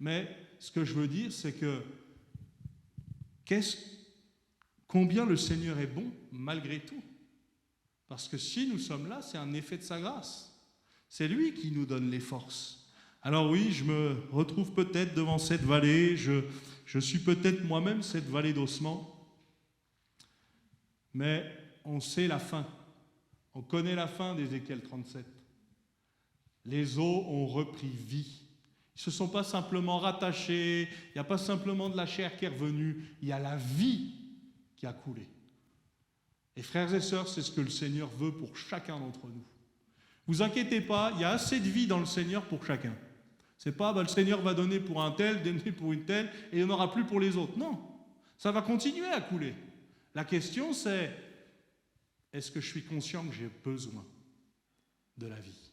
Mais ce que je veux dire, c'est que combien le Seigneur est bon malgré tout. Parce que si nous sommes là, c'est un effet de sa grâce. C'est lui qui nous donne les forces. Alors oui, je me retrouve peut-être devant cette vallée, je suis peut-être moi-même cette vallée d'ossements, mais on sait la fin. On connaît la fin d'Ézéchiel 37. Les os ont repris vie. Ils ne se sont pas simplement rattachés, il n'y a pas simplement de la chair qui est revenue, il y a la vie qui a coulé. Et frères et sœurs, c'est ce que le Seigneur veut pour chacun d'entre nous. Vous inquiétez pas, il y a assez de vie dans le Seigneur pour chacun. C'est pas le Seigneur va donner pour un tel, donner pour une telle, et il n'y en aura plus pour les autres. Non, ça va continuer à couler. La question c'est, est-ce que je suis conscient que j'ai besoin de la vie?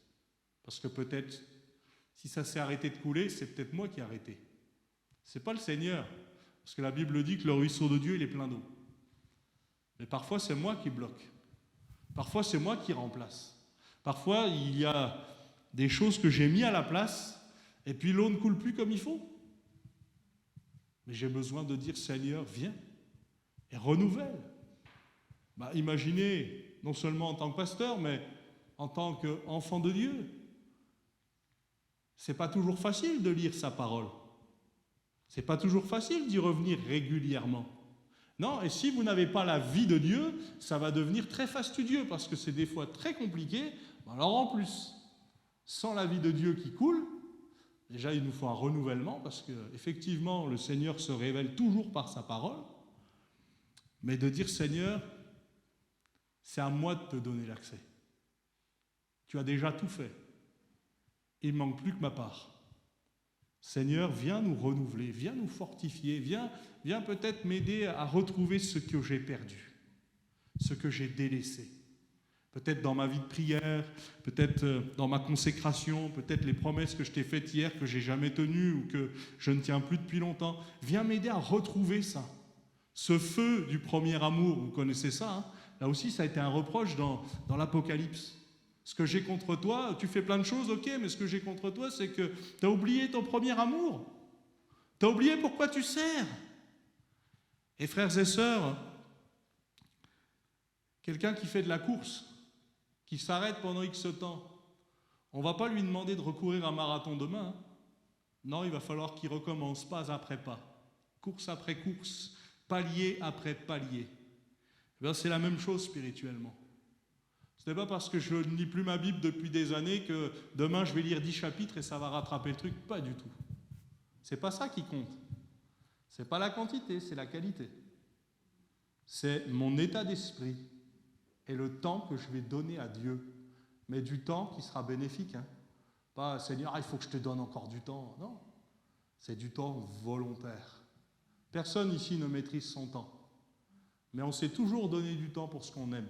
Parce que peut-être, si ça s'est arrêté de couler, c'est peut-être moi qui ai arrêté. C'est pas le Seigneur. Parce que la Bible dit que le ruisseau de Dieu, il est plein d'eau. Mais parfois, c'est moi qui bloque. Parfois, c'est moi qui remplace. Parfois, il y a des choses que j'ai mis à la place, et puis l'eau ne coule plus comme il faut. Mais j'ai besoin de dire, Seigneur, viens et renouvelle. Imaginez non seulement en tant que pasteur, mais en tant qu'enfant de Dieu. C'est pas toujours facile de lire sa parole. C'est pas toujours facile d'y revenir régulièrement. Non, et si vous n'avez pas la vie de Dieu, ça va devenir très fastidieux parce que c'est des fois très compliqué. Alors en plus, sans la vie de Dieu qui coule, déjà il nous faut un renouvellement parce qu'effectivement le Seigneur se révèle toujours par sa parole. Mais de dire Seigneur, c'est à moi de te donner l'accès. Tu as déjà tout fait. Il ne manque plus que ma part. Seigneur, viens nous renouveler, viens nous fortifier, viens peut-être m'aider à retrouver ce que j'ai perdu, ce que j'ai délaissé. Peut-être dans ma vie de prière, peut-être dans ma consécration, peut-être les promesses que je t'ai faites hier que je n'ai jamais tenues ou que je ne tiens plus depuis longtemps. Viens m'aider à retrouver ça. Ce feu du premier amour, vous connaissez ça, hein? Là aussi ça a été un reproche dans l'Apocalypse. Ce que j'ai contre toi, tu fais plein de choses, ok, mais ce que j'ai contre toi, c'est que tu as oublié ton premier amour. Tu as oublié pourquoi tu sers. Et frères et sœurs, quelqu'un qui fait de la course, qui s'arrête pendant X temps, on ne va pas lui demander de recourir un marathon demain. Hein. Non, il va falloir qu'il recommence pas après pas, course après course, palier après palier. Eh bien, c'est la même chose spirituellement. Ce n'est pas parce que je ne lis plus ma Bible depuis des années que demain je vais lire 10 chapitres et ça va rattraper le truc. Pas du tout. C'est pas ça qui compte. C'est pas la quantité, c'est la qualité. C'est mon état d'esprit et le temps que je vais donner à Dieu. Mais du temps qui sera bénéfique. Hein. Pas Seigneur, il faut que je te donne encore du temps. Non. C'est du temps volontaire. Personne ici ne maîtrise son temps. Mais on sait toujours donner du temps pour ce qu'on aime.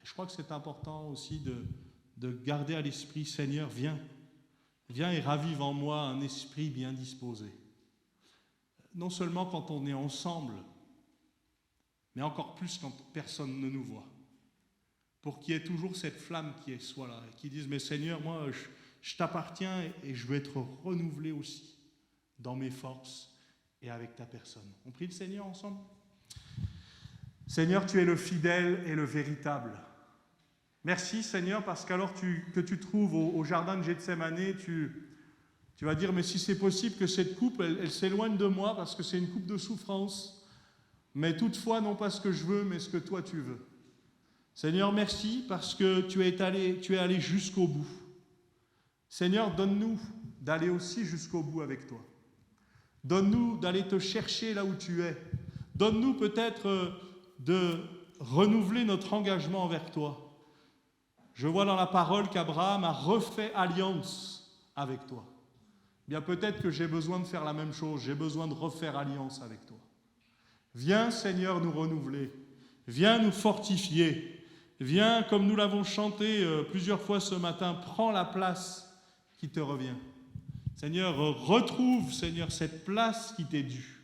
Je crois que c'est important aussi de garder à l'esprit, Seigneur, viens et ravive en moi un esprit bien disposé. Non seulement quand on est ensemble, mais encore plus quand personne ne nous voit. Pour qu'il y ait toujours cette flamme qui soit là, et qui dise, mais Seigneur, moi, je t'appartiens et je veux être renouvelé aussi dans mes forces et avec ta personne. On prie le Seigneur ensemble ? Seigneur, tu es le fidèle et le véritable. Merci Seigneur, parce qu'alors que tu trouves au jardin de Gethsémanée, tu vas dire, mais si c'est possible que cette coupe, elle s'éloigne de moi, parce que c'est une coupe de souffrance, mais toutefois, non pas ce que je veux, mais ce que toi tu veux. Seigneur, merci, parce que tu es allé jusqu'au bout. Seigneur, donne-nous d'aller aussi jusqu'au bout avec toi. Donne-nous d'aller te chercher là où tu es. Donne-nous peut-être de renouveler notre engagement envers toi. Je vois dans la parole qu'Abraham a refait alliance avec toi. Bien peut-être que j'ai besoin de faire la même chose, j'ai besoin de refaire alliance avec toi. Viens Seigneur nous renouveler, viens nous fortifier, viens comme nous l'avons chanté plusieurs fois ce matin, prends la place qui te revient. Seigneur, retrouve Seigneur cette place qui t'est due.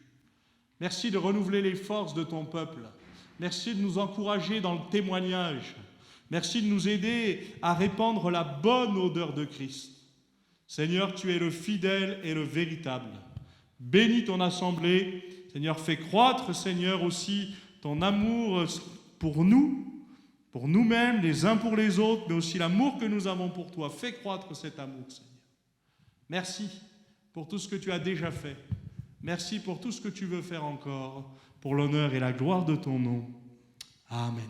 Merci de renouveler les forces de ton peuple. Merci de nous encourager dans le témoignage. Merci de nous aider à répandre la bonne odeur de Christ. Seigneur, tu es le fidèle et le véritable. Bénis ton assemblée. Seigneur, fais croître, Seigneur, aussi ton amour pour nous, pour nous-mêmes, les uns pour les autres, mais aussi l'amour que nous avons pour toi. Fais croître cet amour, Seigneur. Merci pour tout ce que tu as déjà fait. Merci pour tout ce que tu veux faire encore, pour l'honneur et la gloire de ton nom. Amen.